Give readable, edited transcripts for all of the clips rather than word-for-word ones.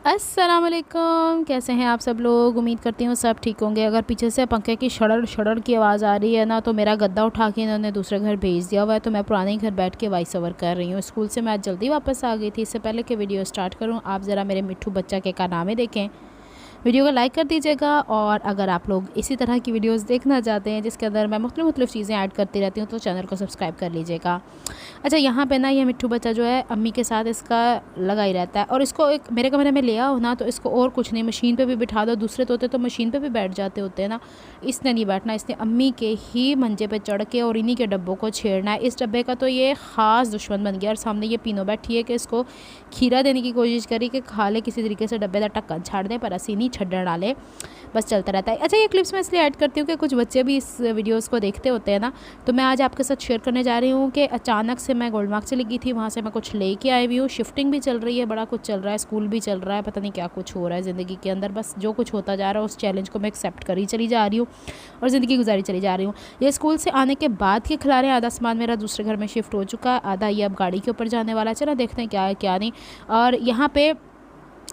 अस्सलाम वालेकुम, कैसे हैं आप सब लोग। उम्मीद करती हूँ सब ठीक होंगे। अगर पीछे से पंखे की शड़र शड़र की आवाज़ आ रही है ना, तो मेरा गद्दा उठा के इन्होंने दूसरे घर भेज दिया हुआ है। तो मैं पुराने ही घर बैठ के वॉइस ओवर कर रही हूँ। स्कूल से मैं आज जल्दी वापस आ गई थी। इससे पहले कि वीडियो स्टार्ट करूँ, आप ज़रा मेरे मिट्ठू बच्चा के कारनामे देखें। वीडियो को लाइक कर दीजिएगा, और अगर आप लोग इसी तरह की वीडियोस देखना चाहते हैं जिसके अंदर मैं मुख्तलिफ़ चीज़ें ऐड करती रहती हूँ, तो चैनल को सब्सक्राइब कर लीजिएगा। अच्छा, यहाँ पे ना ये मिट्ठू बच्चा जो है अम्मी के साथ इसका लगा ही रहता है, और इसको एक मेरे कमरे में ले आओ ना, तो इसको और कुछ नहीं, मशीन पे भी बिठा दो। दूसरे तोते तो मशीन पे भी बैठ जाते होते हैं ना, इसने नहीं बैठना। इसने अम्मी के ही मंजे पे चढ़ के और इन्हीं के डब्बों को छेड़ना है। इस डब्बे का तो ये ख़ास दुश्मन बन गया। और सामने ये पीनो बैठी है कि इसको खीरा देने की कोशिश करी कि खा ले किसी तरीके से, डब्बे का ढक्कन छाड़ दे, पर असी नहीं छड्डण डाले, बस चलता रहता है। अच्छा, ये क्लिप्स मैं इसलिए ऐड करती हूँ कि कुछ बच्चे भी इस वीडियोस को देखते होते हैं ना, तो मैं आज आपके साथ शेयर करने जा रही हूँ कि अचानक से मैं गोल्ड मार्क चली गई थी, वहाँ से मैं कुछ लेके आई हुई हूँ। शिफ्टिंग भी चल रही है, बड़ा कुछ चल रहा है, स्कूल भी चल रहा है, पता नहीं क्या कुछ हो रहा है ज़िंदगी के अंदर। बस जो कुछ होता जा रहा है उस चैलेंज को मैं एक्सेप्ट करी चली जा रही हूँ और ज़िंदगी गुजारी चली जा रही हूँ। ये स्कूल से आने के बाद के खिला रहे हैं। आधा सामान मेरा दूसरे घर में शिफ्ट हो चुका है, आधा ये अब गाड़ी के ऊपर जाने वाला है। चलो देखते हैं क्या है क्या नहीं। और यहाँ पे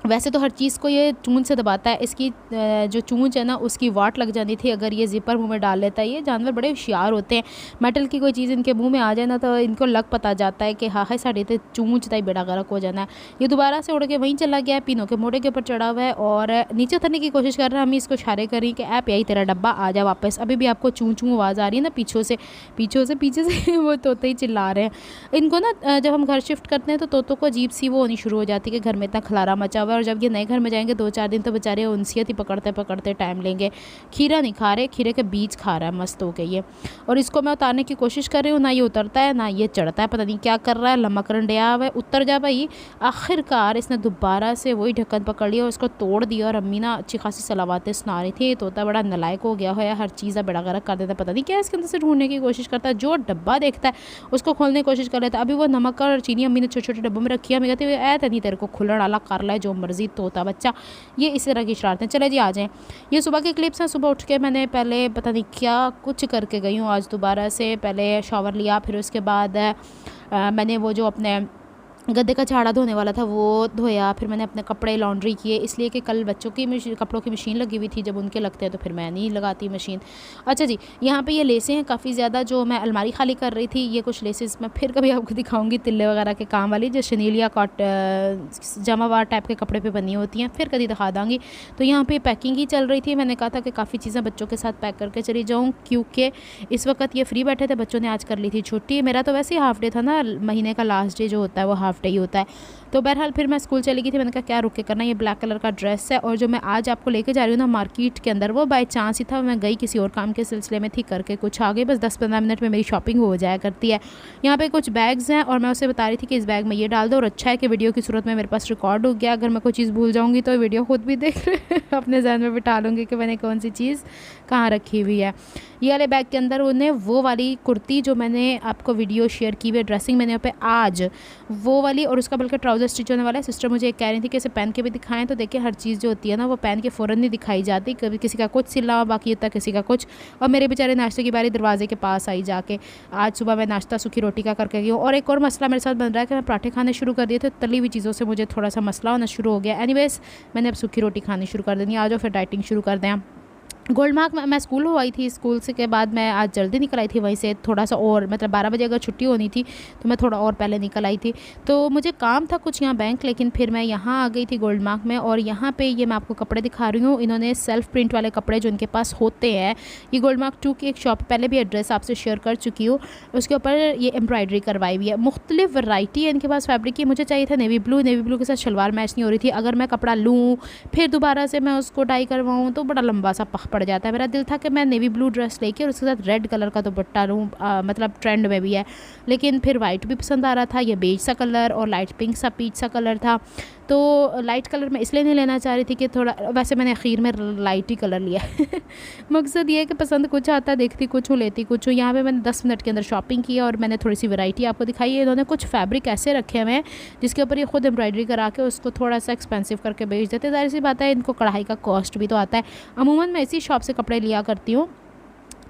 वैसे तो हर चीज़ को ये चूंच से दबाता है। इसकी जो चूंच है ना, उसकी वाट लग जाती थी अगर ये ज़िपर मुंह में डाल लेता है। ये जानवर बड़े होशियार होते हैं। मेटल की कोई चीज़ इनके मुंह में आ जाए ना, तो इनको लग पता जाता है कि हाँ हाँ साढ़े तो चूंच तय बेड़ा गर्क हो जाना है। ये दोबारा से उड़ के वहीं चला गया है, पीनों के मोड़े के ऊपर चढ़ा हुआ है और नीचे उतरने की कोशिश कर रहा है। हम इसको इशारे करें कि ऐप यही तेरा डब्बा, आ जा वापस। अभी भी आपको चूं चूं आवाज़ आ रही है ना पीछे से वो तोते ही चिल्ला रहे हैं। इनको ना जब हम घर शिफ्ट करते हैं तो तोतों को अजीब सी वो होनी शुरू हो जाती है कि घर में इतना खलारा मचा हुआ है। और जब ये नए घर में जाएंगे 2-4 दिन, तो बेचारे उनसियत ही पकड़ते पकड़ते टाइम लेंगे। खीरा नहीं खा रहे, खीरे के बीज खा रहा है मस्त हो गई है। और इसको मैं उतारने की कोशिश कर रही हूँ, ना ये उतरता है ना ये चढ़ता है, पता नहीं क्या कर रहा है। लमक रंडिया हुआ है, उतर जा भाई। आखिरकार इसने दोबारा से वही ढक्कन पकड़ लिया और उसको तोड़ दिया। और अम्मी ना अच्छी खासी सलावातें सुना रही थी। तोता बड़ा नलायक हो गया है, हर चीज़ बड़ा गर्क कर देता है, पता नहीं क्या इसके अंदर से ढूंढने की कोशिश करता है। जो डब्बा देखता है उसको खोलने की कोशिश कर लेता है। अभी वो नमक और चीनी अम्मी ने छोटे छोटे डब्बों में रखी है। मैं कहती है नहीं तेरे को खुलड़ वाला कर ला जो मर्जी तोता बच्चा। ये इस तरह की शरारतें। चले जी आ जाएँ। ये सुबह के क्लिप्स हैं। सुबह उठ के मैंने पहले पता नहीं क्या कुछ करके गई हूँ आज दोबारा से। पहले शावर लिया, फिर उसके बाद मैंने वो जो अपने गद्दे का झाड़ा धोने वाला था वो धोया। फिर मैंने अपने कपड़े लॉन्ड्री किए, इसलिए कि कल बच्चों की कपड़ों की मशीन लगी हुई थी। जब उनके लगते हैं तो फिर मैं नहीं लगाती मशीन। अच्छा जी, यहाँ पे ये लेसें हैं काफ़ी ज़्यादा, जो मैं अलमारी खाली कर रही थी। ये कुछ लेसेस मैं फिर कभी आपको दिखाऊंगी, तिल्ले वगैरह के काम वाली, जो शनीलिया कॉट जमावार टाइप के कपड़े पर बनी होती हैं, फिर कभी दिखा दूँगी। तो यहाँ पर पैकिंग ही चल रही थी। मैंने कहा था कि काफ़ी चीज़ें बच्चों के साथ पैक करके चली जाऊँ, क्योंकि इस वक्त ये फ्री बैठे थे। बच्चों ने आज कर ली थी छुट्टी। मेरा तो वैसे ही हाफ डे था ना, महीने का लास्ट डे जो होता है वो हाफ डे ही होता है। तो बहरहाल फिर मैं स्कूल चली गई थी। मैंने कहा क्या रुक के करना। ये ब्लैक कलर का ड्रेस है, और जो मैं आज आपको लेके जा रही हूँ ना मार्केट के अंदर, वो बाय चांस ही था। मैं गई किसी और काम के सिलसिले में थी, करके कुछ आ गई। बस 10-15 मिनट में मेरी शॉपिंग हो जाया करती है। यहाँ पे कुछ बैग्स हैं और मैं उसे बता रही थी कि इस बैग में ये डाल दो। और अच्छा है कि वीडियो की सूरत में मेरे पास रिकॉर्ड हो गया। अगर मैं कोई चीज़ भूल जाऊँगी तो वीडियो खुद भी देख रहे अपने जहन में बिठा लूँगी कि मैंने कौन सी चीज़ कहाँ रखी हुई है। ये वाले बैग के अंदर उन्हें वो वाली कुर्ती जो मैंने आपको वीडियो शेयर की हुई है ड्रेसिंग मैंने पे आज, वो वाली, और उसका बल्कि ट्राउज़र स्टिच होने वाला है। सिस्टर मुझे एक कह रही थी कि इसे पहन के भी दिखाएं, तो देखिए हर चीज़ जो होती है ना वो पहन के फ़ौरन नहीं दिखाई जाती। कभी किसी का कुछ सिला बाकी होता है, किसी का कुछ। और मेरे बेचारे नाश्ते की बारी दरवाजे के पास आई जाके। आज सुबह मैं नाश्ता सूखी रोटी का करके गई हूँ। और एक और मसला मेरे साथ बन रहा है कि मैं पराठे खाने शुरू कर दिए थे, तली हुई चीज़ों से मुझे थोड़ा सा मसला होना शुरू हो गया। एनीवेज मैंने अब सूखी रोटी खानी शुरू कर देनी। आ जाओ फिर डाइटिंग शुरू कर दें। गोल्ड मार्क मैं स्कूल हो आई थी। स्कूल से के बाद मैं आज जल्दी निकल आई थी वहीं से, थोड़ा सा और, मतलब 12 बजे अगर छुट्टी होनी थी तो मैं थोड़ा और पहले निकल आई थी। तो मुझे काम था कुछ यहाँ बैंक, लेकिन फिर मैं यहाँ आ गई थी गोल्ड मार्क में। और यहाँ पे ये मैं आपको कपड़े दिखा रही हूँ। इन्होंने सेल्फ प्रिंट वाले कपड़े जो इनके पास होते हैं, ये गोल्ड मार्क 2 की एक शॉप, पहले भी एड्रेस आपसे शेयर कर चुकी हूँ, उसके ऊपर ये एम्ब्रॉयडरी करवाई हुई है। मुख्तलिफ वैरायटी है इनके पास फैब्रिक की। मुझे चाहिए था नेवी ब्लू के साथ शलवार मैच नहीं हो रही थी। अगर मैं कपड़ा लूँ फिर दोबारा से मैं उसको डाई करवाऊँ तो बड़ा लंबा सा पख पड़ जाता है। मेरा दिल था कि मैं नेवी ब्लू ड्रेस लेके और उसके साथ रेड कलर का दुपट्टा लूँ, मतलब ट्रेंड में भी है। लेकिन फिर वाइट भी पसंद आ रहा था, ये बेज सा कलर और लाइट पिंक सा पीच सा कलर था। तो लाइट कलर मैं इसलिए नहीं लेना चाह रही थी कि थोड़ा, वैसे मैंने आखिर में लाइट ही कलर लिया मकसद ये है कि पसंद कुछ आता है, देखती कुछ हूँ लेती कुछ हूँ। यहाँ पे मैंने 10 मिनट के अंदर शॉपिंग की और मैंने थोड़ी सी वैरायटी आपको दिखाई है। इन्होंने कुछ फैब्रिक ऐसे रखे हुए हैं जिसके ऊपर ये खुद एम्ब्रॉयडरी करा के उसको थोड़ा सा एक्सपेंसिव करके बेच देते। ज़ाहिर सी बात है इनको कढ़ाई का कॉस्ट भी तो आता है। अमूमन मैं इसी शॉप से कपड़े लिया करती हूँ।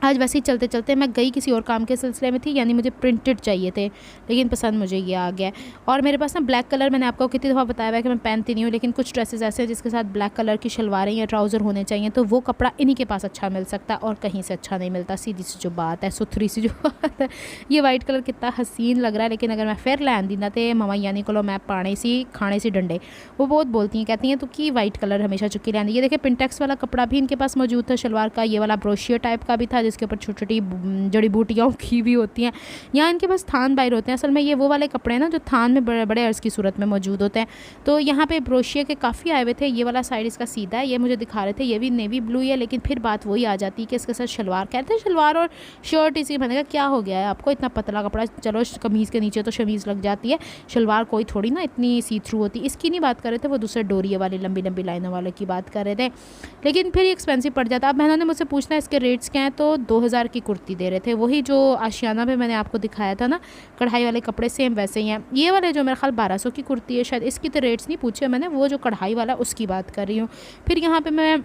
आज वैसे ही चलते चलते मैं गई किसी और काम के सिलसिले में थी, यानी मुझे प्रिंटेड चाहिए थे, लेकिन पसंद मुझे ये आ गया। और मेरे पास ना ब्लैक कलर, मैंने आपको कितनी दफ़ा बताया हुआ है कि मैं पहनती नहीं हूँ, लेकिन कुछ ड्रेसेस ऐसे हैं जिसके साथ ब्लैक कलर की शलवारें या ट्राउज़र होने चाहिए, तो वो कपड़ा इन्हीं के पास अच्छा मिल सकता है और कहीं से अच्छा नहीं मिलता। सीधी सी जो बात है, सुथरी सी जो बात है। ये वाइट कलर कितना हसीन लग रहा है, लेकिन अगर मैं फिर लैन दी ना तो ममा यानी को मैं पाने सी खाने सी डंडे, वो बहुत बोलती हैं, कहती हैं तो कि वाइट कलर हमेशा चुकी लैन। ये देखिए पिंटेक्स वाला कपड़ा भी इनके पास मौजूद था शलवार का, ये वाला ब्रोशिया टाइप का भी था जिसके ऊपर छोटी छोटी जड़ी बूटियाँ की भी होती हैं। यहाँ इनके पास थान बाहर होते हैं, असल में ये वो वाले कपड़े हैं ना जो थान में बड़े बड़े अर्ज़ की सूरत में मौजूद होते हैं। तो यहाँ पे ब्रोशिया के काफ़ी आए हुए थे। ये वाला साइड इसका सीधा है, ये मुझे दिखा रहे थे, ये भी नेवी ब्लू है, लेकिन फिर बात वही आ जाती है कि इसके साथ शलवार, कहते हैं शलवार और शर्ट इसी। मैंने कहा क्या हो गया है आपको, इतना पतला कपड़ा, चलो कमीज़ के नीचे तो शमीज़ लग जाती है, शलवार कोई थोड़ी ना इतनी सी थ्रू होती। इसकी नहीं बात कर रहे थे, वो दूसरे डोरिये वाली लंबी लंबी लाइनों वाले की बात कर रहे थे, लेकिन फिर एक्सपेंसिव पड़ जाता। अब बहनों ने मुझसे पूछना इसके रेट्स क्या हैं, तो 2000 की कुर्ती दे रहे थे, वही जो आशियाना में मैंने आपको दिखाया था ना कढ़ाई वाले कपड़े, सेम वैसे ही हैं। ये वाले जो मेरे ख्याल 1200 की कुर्ती है शायद, इसकी तो रेट्स नहीं पूछे मैंने, वो जो कढ़ाई वाला उसकी बात कर रही हूँ। फिर यहाँ पे मैं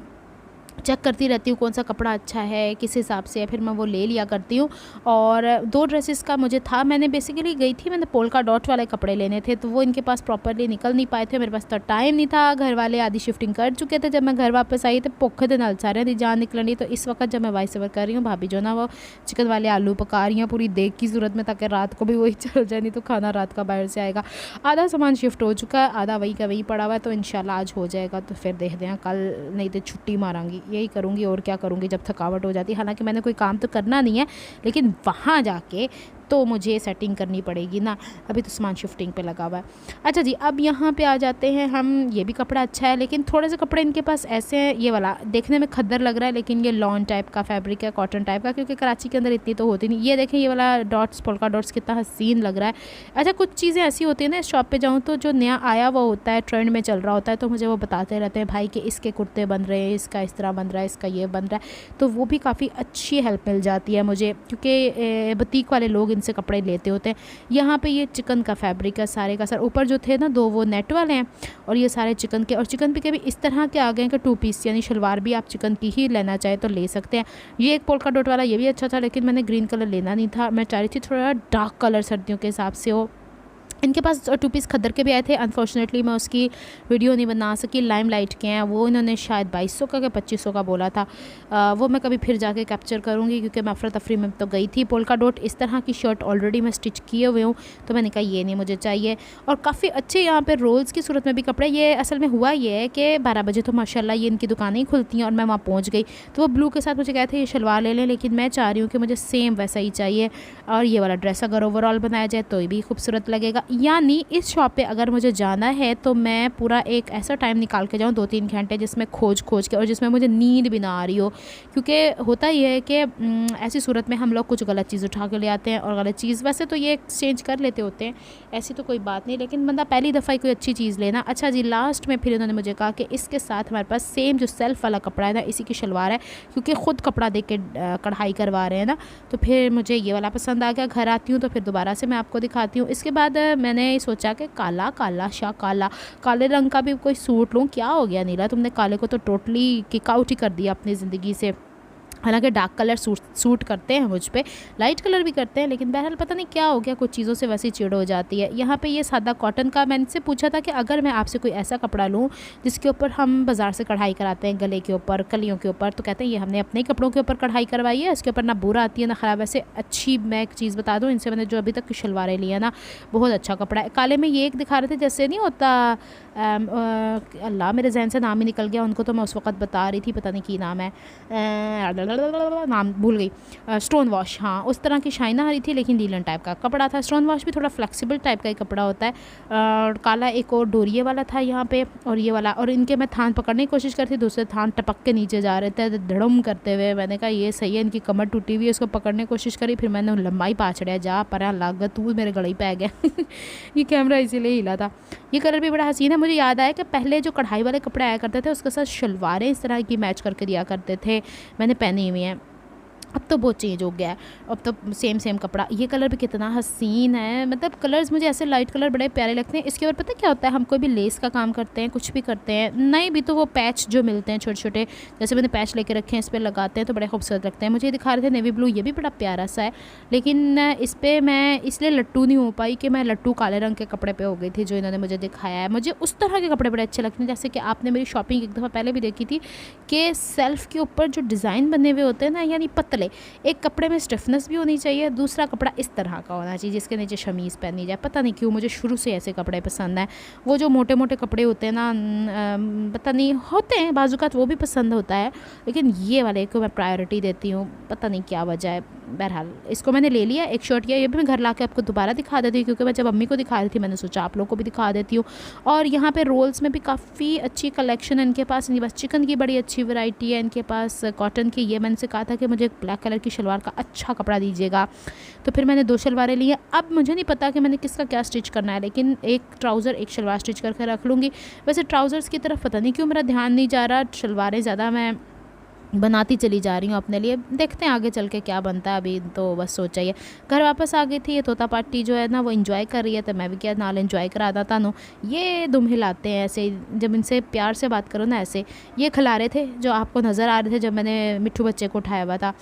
चेक करती रहती हूँ कौन सा कपड़ा अच्छा है, किस हिसाब से है, फिर मैं वो ले लिया करती हूँ। और 2 ड्रेसेस का मुझे था, मैंने बेसिकली गई थी, मैंने पोल्का डॉट वाले कपड़े लेने थे, तो वो इनके पास प्रॉपरली निकल नहीं पाए थे, मेरे पास तो टाइम नहीं था, घर वाले आधी शिफ्टिंग कर चुके थे। जब मैं घर वापस आई तो भुख दे नाल सारे दी जान निकलनी। तो इस वक्त जब मैं वॉइस ओवर कर रही हूँ, भाभी जो ना वो चिकन वाले आलू पका रही हैं पूरी देग की सूरत में, ताकि रात को भी वही चल जाए, नहीं तो खाना रात का बाहर से आएगा। आधा सामान शिफ्ट हो चुका है, आधा वही का वही पड़ा हुआ है, तो इंशाल्लाह आज हो जाएगा। तो फिर देखते हैं कल, नहीं तो छुट्टी मारांगी, यही करूँगी और क्या करूँगी जब थकावट हो जाती है। हालांकि मैंने कोई काम तो करना नहीं है, लेकिन वहाँ जाके तो मुझे सेटिंग करनी पड़ेगी ना, अभी तो सामान शिफ्टिंग पे लगा हुआ है। अच्छा जी, अब यहाँ पे आ जाते हैं हम। ये भी कपड़ा अच्छा है, लेकिन थोड़े से कपड़े इनके पास ऐसे हैं, ये वाला देखने में खद्दर लग रहा है, लेकिन ये लॉन टाइप का फैब्रिक है, कॉटन टाइप का, क्योंकि कराची के अंदर इतनी तो होती नहीं। ये देखें ये वाला डॉट्स, पोल्का डॉट्स कितना हसीन लग रहा है। अच्छा, कुछ चीज़ें ऐसी होती हैं ना, इस शॉप पर जाऊँ तो जो नया आया हुआ होता है, ट्रेंड में चल रहा होता है, तो मुझे वो बताते रहते हैं भाई कि इसके कुर्ते बन रहे हैं, इसका इस तरह बन रहा है, इसका ये बन रहा है, तो वो भी काफ़ी अच्छी हेल्प मिल जाती है मुझे, क्योंकि बुटीक वाले लोग इनसे कपड़े लेते होते हैं। यहाँ पे ये चिकन का फैब्रिक है सारे का सर, ऊपर जो थे ना 2 वो नेट वाले हैं, और ये सारे चिकन के, और चिकन के भी इस तरह के आ गए हैं कि 2 पीस, यानी शलवार भी आप चिकन की ही लेना चाहे तो ले सकते हैं। ये एक पोल्का डॉट वाला, ये भी अच्छा था, लेकिन मैंने ग्रीन कलर लेना नहीं था, मैं चाह रही थी थोड़ा डार्क कलर सर्दियों के हिसाब से हो। इनके पास 2 पीस खद्दर के भी आए थे, अनफॉर्चुनेटली मैं उसकी वीडियो नहीं बना सकी। लाइम लाइट के हैं वो, इन्होंने शायद 2200 का या 2500 का बोला था। वो मैं कभी फिर जाके कैप्चर करूँगी, क्योंकि मैं अफरा तफरी में तो गई थी। पोल्का डॉट इस तरह की शर्ट ऑलरेडी मैं स्टिच किए हुए हूँ, तो मैंने कहा ये नहीं मुझे चाहिए। और काफ़ी अच्छे यहाँ पर रोल्स की सूरत में भी कपड़े। ये असल में हुआ ये है कि 12 बजे तो माशाल्लाह ये इनकी दुकानें ही खुलती हैं, और मैं वहाँ पहुँच गई, तो वो ब्लू के साथ मुझे कहते हैं ये शलवार ले लें, लेकिन मैं चाह रही हूँ कि मुझे सेम वैसा ही चाहिए। और ये वाला ड्रेस अगर ओवरऑल बनाया जाए तो ये भी खूबसूरत लगेगा। यानी इस शॉप पे अगर मुझे जाना है तो मैं पूरा एक ऐसा टाइम निकाल के जाऊँ, 2-3 घंटे, जिसमें खोज के, और जिसमें मुझे नींद भी ना आ रही हो। क्योंकि होता ही है कि ऐसी सूरत में हम लोग कुछ गलत चीज़ उठा के ले आते हैं, और गलत चीज़ वैसे तो ये एक्सचेंज कर लेते होते हैं, ऐसी तो कोई बात नहीं, लेकिन बंदा पहली दफ़ा ही कोई अच्छी चीज़ लेना। अच्छा जी, लास्ट में फिर उन्होंने मुझे कहा कि इसके साथ हमारे पास सेम जो सेल्फ़ वाला कपड़ा है ना, इसी की शलवार है, क्योंकि ख़ुद कपड़ा दे के कढ़ाई करवा रहे हैं ना, तो फिर मुझे ये वाला पसंद आ गया। घर आती हूँ तो फिर दोबारा से मैं आपको दिखाती हूँ। इसके बाद मैंने सोचा कि काला काले रंग का भी कोई सूट लूँ। क्या हो गया नीला, तुमने काले को तो टोटली किक आउट ही कर दिया अपनी ज़िंदगी से। हालांकि डार्क कलर सूट करते हैं मुझ पे, लाइट कलर भी करते हैं, लेकिन बहरहाल पता नहीं क्या हो गया, कुछ चीज़ों से वैसी चिड़ हो जाती है। यहाँ पे ये सादा कॉटन का, मैंने से पूछा था कि अगर मैं आपसे कोई ऐसा कपड़ा लूँ जिसके ऊपर हम बाज़ार से कढ़ाई कराते हैं, गले के ऊपर, कलियों के ऊपर, तो कहते हैं ये हमने अपने कपड़ों के ऊपर कढ़ाई करवाई है, इसके ऊपर ना बुरा आती है ना ख़राब। ऐसे अच्छी, मैं एक चीज़ बता दूँ, इनसे मैंने जो अभी तक की शलवारें ली है ना, बहुत अच्छा कपड़ा है। काले में ये एक दिखा रहे थे, जैसे नहीं होता, अल्लाह मेरे जहन से नाम ही निकल गया, उनको तो मैं उस वक्त बता रही थी, पता नहीं की नाम है, नाम भूल गई, स्टोन वॉश, हाँ उस तरह की शाइना आ रही थी, लेकिन लीलन टाइप का कपड़ा था। स्टोन वॉश भी थोड़ा फ्लेक्सिबल टाइप का ही कपड़ा होता है। काला एक और डोरिये वाला था यहाँ पे, और ये वाला, और इनके मैं थान पकड़ने की कोशिश करती, दूसरे थान टपक के नीचे जा रहे थे धड़म करते हुए। मैंने कहा ये सही है, इनकी कमर टूटी हुई है, उसको पकड़ने की कोशिश करी, फिर मैंने लंबाई पाछड़िया, जा पर लाग तू मेरे गले ही पै गया ये कैमरा इसीलिए हिला था। ये कलर भी बड़ा हसीन है। मुझे याद आया कि पहले जो कढ़ाई वाले कपड़े आया करते थे, उसके साथ शलवारें इस तरह की मैच करके दिया करते थे, मैंने पहनी हुई हैं। अब तो बहुत चेंज हो गया है, अब तो सेम कपड़ा। ये कलर भी कितना हसीन है, मतलब कलर्स मुझे ऐसे लाइट कलर बड़े प्यारे लगते हैं। इसके ऊपर पता है क्या होता है, हम कोई भी लेस का काम करते हैं, कुछ भी करते हैं, नहीं भी तो वो पैच जो मिलते हैं छोटे छोटे, जैसे मैंने पैच लेके रखे हैं, इस पर लगाते हैं तो बड़े खूबसूरत लगते हैं। मुझे ये दिखा रहे थे नेवी ब्लू, ये भी बड़ा प्यारा सा है, लेकिन इस पर मैं इसलिए लट्टू नहीं हो पाई कि मैं लट्टू काले रंग के कपड़े पे हो गई थी जो इन्होंने मुझे दिखाया है। मुझे उस तरह के कपड़े बड़े अच्छे लगते हैं, जैसे कि आपने मेरी शॉपिंग एक दफ़ा पहले भी देखी थी कि सेल्फ़ के ऊपर जो डिज़ाइन बने हुए होते हैं ना, यानी पतले, एक कपड़े में स्टिफनेस भी होनी चाहिए, दूसरा कपड़ा इस तरह का होना चाहिए जिसके नीचे शमीज़ पहनी जाए। पता नहीं क्यों मुझे शुरू से ऐसे कपड़े पसंद हैं। वो जो मोटे मोटे कपड़े होते हैं ना, पता नहीं होते हैं बाजूकात, वो भी पसंद होता है, लेकिन ये वाले को मैं प्रायोरिटी देती हूँ, पता नहीं क्या वजह है। बहरहाल इसको मैंने ले लिया, एक शर्ट किया, ये भी मैं घर ला के आपको दोबारा दिखा देती हूँ, क्योंकि मैं जब अम्मी को दिखा रही थी मैंने सोचा आप लोगों को भी दिखा देती हूँ। और यहाँ पे रोल्स में भी काफ़ी अच्छी कलेक्शन है इनके पास, इनके पास चिकन की बड़ी अच्छी वैरायटी है, इनके पास कॉटन की। ये मैंने से कहा था कि मुझे ब्लैक कलर की शलवार का अच्छा कपड़ा दीजिएगा, तो फिर मैंने 2 शलवारें ली हैं। अब मुझे नहीं पता कि मैंने किसका क्या स्टिच करना है, लेकिन एक ट्राउज़र एक शलवार स्टिच करके रख लूँगी। वैसे ट्राउज़र्स की तरफ पता नहीं क्यों मेरा ध्यान नहीं जा रहा, शलवारें ज़्यादा मैं बनाती चली जा रही हूँ अपने लिए। देखते हैं आगे चल के क्या बनता है, अभी तो बस सोचा ही है। घर वापस आ गई थी, ये तोता पार्टी जो है ना वो एंजॉय कर रही है, तो मैं भी क्या नाल एंजॉय करा था तानू। ये दुम हिलाते हैं ऐसे, जब इनसे प्यार से बात करो ना ऐसे। ये खिला रहे थे जो आपको नज़र आ रहे थे जब मैंने मिट्ठू बच्चे को उठाया हुआ था।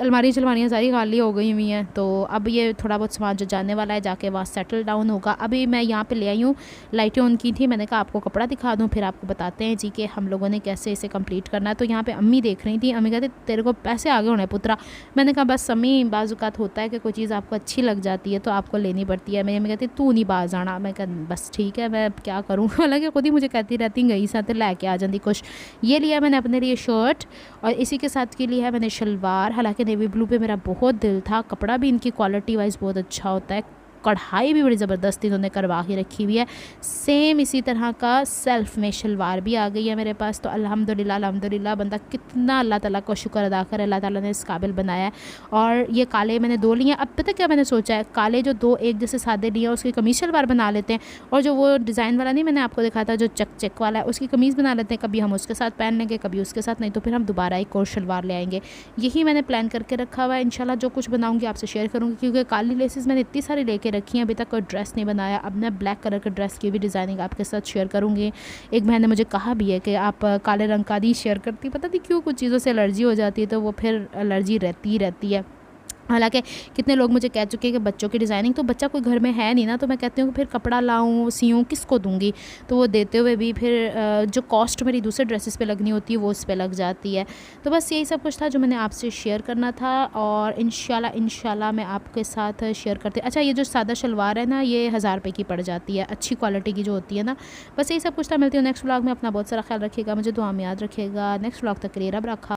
अलमारी शलमारियाँ सारी खाली हो गई हुई हैं, तो अब ये थोड़ा बहुत सामान जो जाने वाला है जाके वहाँ सेटल डाउन होगा। अभी मैं यहाँ पे ले आई हूँ, लाइटें ऑन की थी, मैंने कहा आपको कपड़ा दिखा दूँ फिर आपको बताते हैं जी कि हम लोगों ने कैसे इसे कंप्लीट करना है। तो यहाँ पे अम्मी देख रही थी, अम्मी कहते तेरे को पैसे आगे होने पुत्रा। मैंने कहा बस अम्मी, बाज़ुकात होता है कि कोई चीज़ आपको अच्छी लग जाती है तो आपको लेनी पड़ती है। मेरी अम्मी कहती तू नहीं बाज आना, मैं कहा बस ठीक है मैं क्या करूँ। हालांकि खुद ही मुझे कहती रहती गई साथ लैके आ जाती कुछ। ये लिया मैंने अपने लिए शर्ट, और इसी के साथ की लिया है मैंने शलवार। हालांकि नेवी ब्लू पे मेरा बहुत दिल था, कपड़ा भी इनकी क्वालिटी वाइज बहुत अच्छा होता है, कढ़ाई भी बड़ी ज़बरदस्त इन्होंने करवा के रखी हुई है। सेम इसी तरह का सेल्फ में शलवार भी आ गई है मेरे पास। तो अल्हम्दुलिल्लाह अल्हम्दुलिल्लाह, बंदा कितना अल्लाह ताला का शुक्र अदा करे, अल्लाह ताला ने इस काबिल बनाया है। और ये काले मैंने 2 लिए हैं। अब पता क्या मैंने सोचा है, काले जो 2 एक जैसे सादे लिए हैं उसकी कमीज़ शलवार बना लेते हैं, और जो वो डिज़ाइन वाला नहीं मैंने आपको दिखाया था जो चक चक वाला है, उसकी कमीज़ बना लेते हैं। कभी हम उसके साथ पहन लेंगे, कभी उसके साथ, नहीं तो फिर हम दोबारा एक और शलवार ले आएंगे। यही मैंने प्लान करके रखा हुआ है। इंशाल्लाह जो कुछ बनाऊँगी आपसे शेयर करूँगी, क्योंकि काली लेसेस मैंने इतनी सारी लेके रखी हैं, अभी तक कोई ड्रेस नहीं बनाया। अब मैं ब्लैक कलर के ड्रेस की भी डिज़ाइनिंग आपके साथ शेयर करूँगी। एक बहन ने मुझे कहा भी है कि आप काले रंग का नहीं शेयर करती, पता नहीं क्यों कुछ चीज़ों से एलर्जी हो जाती है, तो वो फिर एलर्जी रहती ही रहती है। हालांकि कितने लोग मुझे कह चुके हैं कि बच्चों की डिज़ाइनिंग, तो बच्चा कोई घर में है नहीं ना, तो मैं कहती हूँ कि फिर कपड़ा लाऊं सियूं किसको दूंगी, तो वो देते हुए भी फिर जो कॉस्ट मेरी दूसरे ड्रेसेस पे लगनी होती है वो उस पे लग जाती है। तो बस यही सब कुछ था जो मैंने आपसे शेयर करना था, और इंशाल्लाह मैं आपके साथ शेयर करती। अच्छा, ये जो सादा शलवार है ना, ये 1000 रुपये की पड़ जाती है, अच्छी क्वालिटी की जो होती है ना। बस यही सब कुछ था, मिलती हूँ नेक्स्ट व्लॉग में। अपना बहुत सारा ख्याल रखिएगा, मुझे दुआ में याद रखिएगा। नेक्स्ट व्लॉग तक के लिए रब रखा।